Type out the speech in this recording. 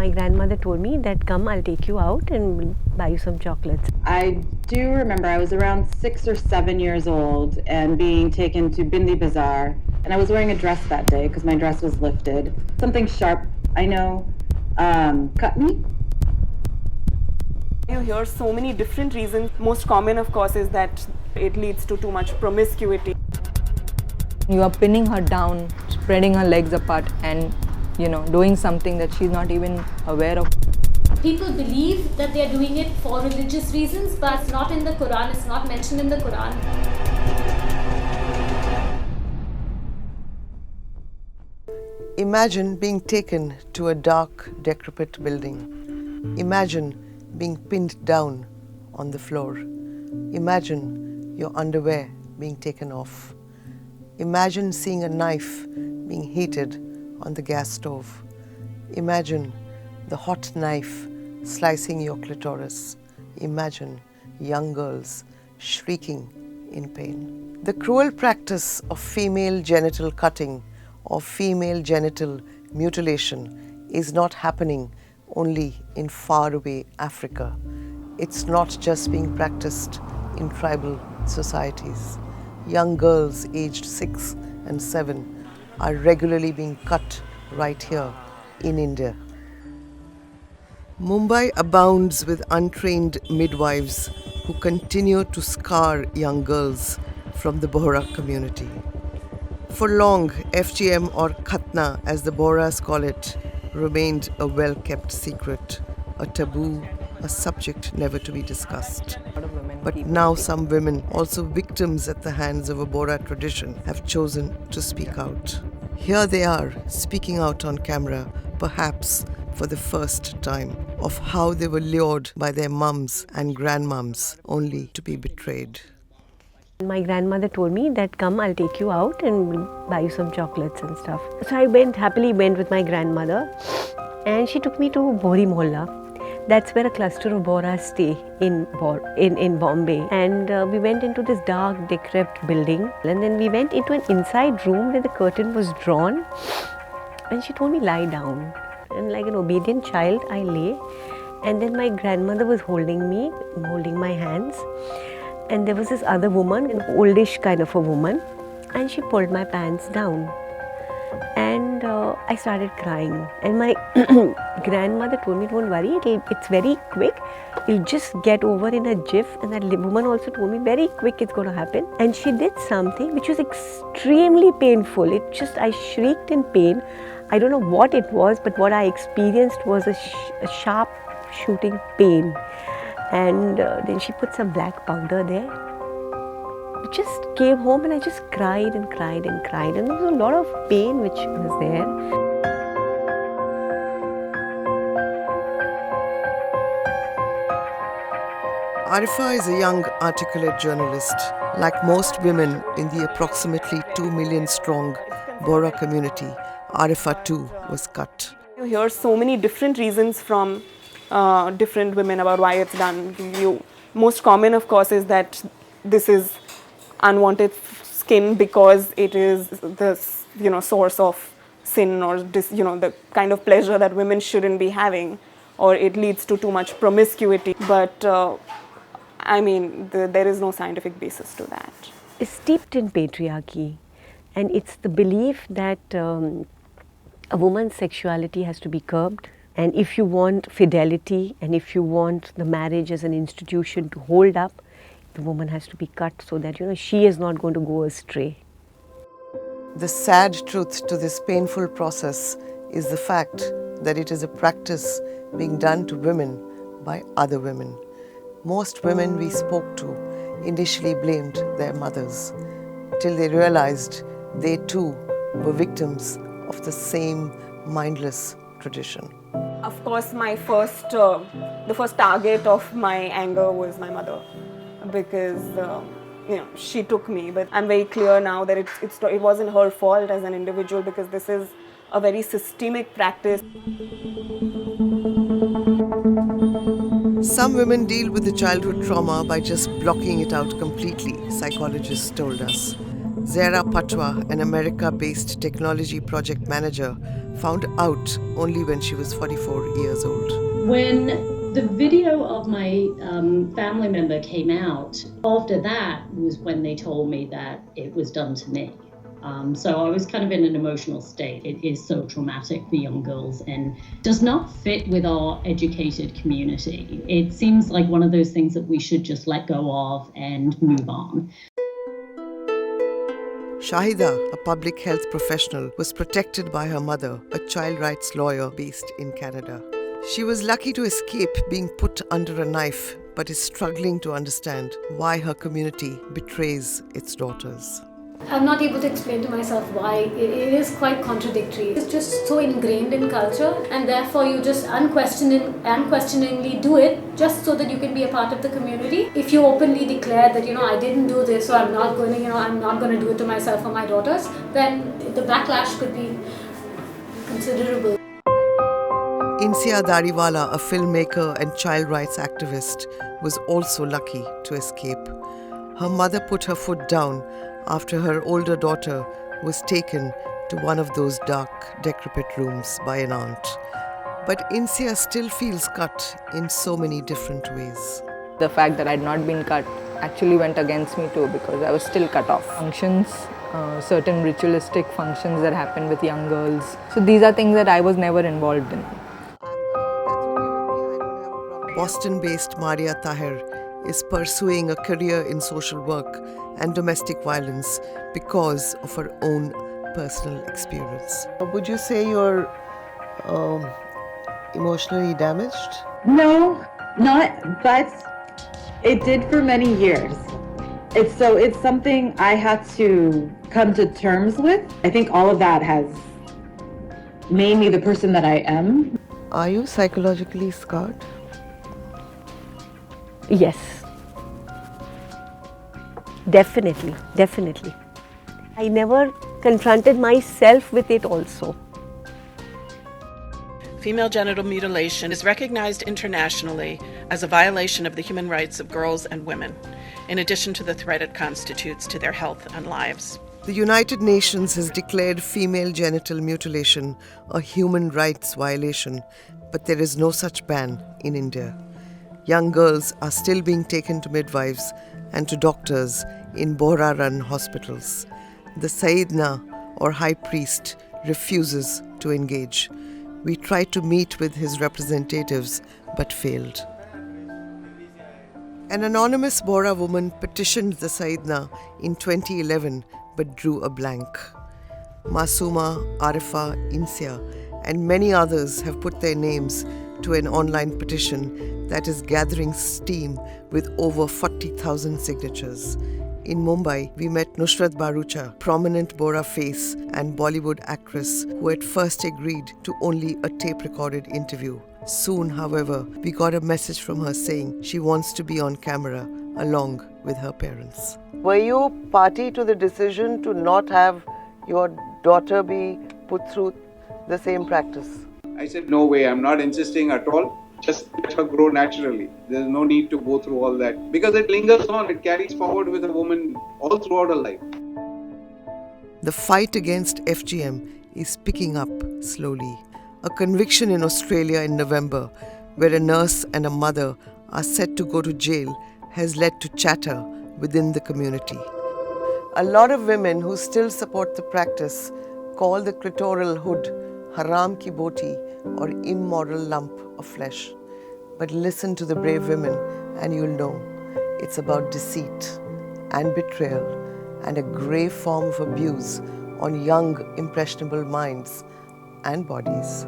My grandmother told me that come, I'll take you out and we'll buy you some chocolates. I do remember I was around 6 or 7 years old and being taken to Bindi Bazaar. And I was wearing a dress that day because my dress was lifted. Something sharp, I know, cut me. You hear so many different reasons. Most common, of course, is that it leads to too much promiscuity. You are pinning her down, spreading her legs apart and, doing something that she's not even aware of. People believe that they are doing it for religious reasons, but it's not in the Quran, it's not mentioned in the Quran. Imagine being taken to a dark, decrepit building. Imagine being pinned down on the floor. Imagine your underwear being taken off. Imagine seeing a knife being heated on the gas stove. Imagine the hot knife slicing your clitoris. Imagine young girls shrieking in pain. The cruel practice of female genital cutting or female genital mutilation is not happening only in faraway Africa. It's not just being practiced in tribal societies. Young girls aged 6 and 7 are regularly being cut right here in India. Mumbai abounds with untrained midwives who continue to scar young girls from the Bohra community. For long, FGM or Khatna, as the Bohras call it, remained a well-kept secret, a taboo, a subject never to be discussed. But now some women, also victims at the hands of a Bohra tradition, have chosen to speak out. Here they are, speaking out on camera, perhaps for the first time, of how they were lured by their mums and grandmums only to be betrayed. My grandmother told me that come, I'll take you out and we'll buy you some chocolates and stuff. So I happily went with my grandmother and she took me to Bohri Mohalla. That's where a cluster of Bohras stay in Bombay. And we went into this dark, decrepit building. And then we went into an inside room where the curtain was drawn. And she told me, lie down. And like an obedient child, I lay. And then my grandmother was holding me, holding my hands. And there was this other woman, an oldish kind of a woman. And she pulled my pants down. And I started crying. And my grandmother told me, don't worry, it's very quick. You'll just get over in a jiff. And that woman also told me, very quick it's going to happen. And she did something which was extremely painful. I shrieked in pain. I don't know what it was, but what I experienced was a sharp shooting pain. And then she put some black powder there. I just came home and I just cried and cried and cried. And there was a lot of pain which was there. Arifa is a young, articulate journalist. Like most women in the approximately 2 million strong Bohra community, Arifa too was cut. You hear so many different reasons from different women about why it's done. Most common, of course, is that this is unwanted skin because it is the source of sin or the kind of pleasure that women shouldn't be having, or it leads to too much promiscuity. But there is no scientific basis to that. It's steeped in patriarchy, and it's the belief that a woman's sexuality has to be curbed. And if you want fidelity and if you want the marriage as an institution to hold up, the woman has to be cut so that she is not going to go astray. The sad truth to this painful process is the fact that it is a practice being done to women by other women. Most women we spoke to initially blamed their mothers till they realized they too were victims of the same mindless tradition. Of course, the first target of my anger was my mother, because she took me. But I'm very clear now that it wasn't her fault as an individual, because this is a very systemic practice. Some women deal with the childhood trauma by just blocking it out completely, psychologists told us. Zara Patwa, an America-based technology project manager, found out only when she was 44 years old. When the video of my family member came out, after that was when they told me that it was done to me. So I was kind of in an emotional state. It is so traumatic for young girls and does not fit with our educated community. It seems like one of those things that we should just let go of and move on. Shahida, a public health professional, was protected by her mother, a child rights lawyer based in Canada. She was lucky to escape being put under a knife, but is struggling to understand why her community betrays its daughters. I'm not able to explain to myself why. It is quite contradictory. It's just so ingrained in culture, and therefore you just unquestioningly do it just so that you can be a part of the community. If you openly declare that, I didn't do this, or I'm not going to do it to myself or my daughters, then the backlash could be considerable. Insya Walla, a filmmaker and child rights activist, was also lucky to escape. Her mother put her foot down after her older daughter was taken to one of those dark, decrepit rooms by an aunt. But Insya still feels cut in so many different ways. The fact that I had not been cut actually went against me too, because I was still cut off. Functions, certain ritualistic functions that happen with young girls. So these are things that I was never involved in. Boston-based Maria Tahir is pursuing a career in social work and domestic violence because of her own personal experience. Would you say you're emotionally damaged? No, not, but it did for many years. It's something I had to come to terms with. I think all of that has made me the person that I am. Are you psychologically scarred? Yes. Definitely. I never confronted myself with it also. Female genital mutilation is recognized internationally as a violation of the human rights of girls and women, in addition to the threat it constitutes to their health and lives. The United Nations has declared female genital mutilation a human rights violation, but there is no such ban in India. Young girls are still being taken to midwives and to doctors in Bohra-run hospitals. The Sayyidna, or high priest, refuses to engage. We tried to meet with his representatives but failed. An anonymous Bohra woman petitioned the Sayyidna in 2011 but drew a blank. Masuma, Arifa, Insya, and many others have put their names to an online petition that is gathering steam with over 40,000 signatures. In Mumbai, we met Nusrat Bharucha, prominent Bohra face and Bollywood actress who at first agreed to only a tape-recorded interview. Soon, however, we got a message from her saying she wants to be on camera along with her parents. Were you party to the decision to not have your daughter be put through the same practice? I said, no way, I'm not insisting at all. Just let her grow naturally. There's no need to go through all that. Because it lingers on, it carries forward with a woman all throughout her life. The fight against FGM is picking up slowly. A conviction in Australia in November, where a nurse and a mother are set to go to jail, has led to chatter within the community. A lot of women who still support the practice call the clitoral hood haram ki boti, or immoral lump of flesh. But listen to the brave women and you'll know it's about deceit and betrayal and a grave form of abuse on young, impressionable minds and bodies.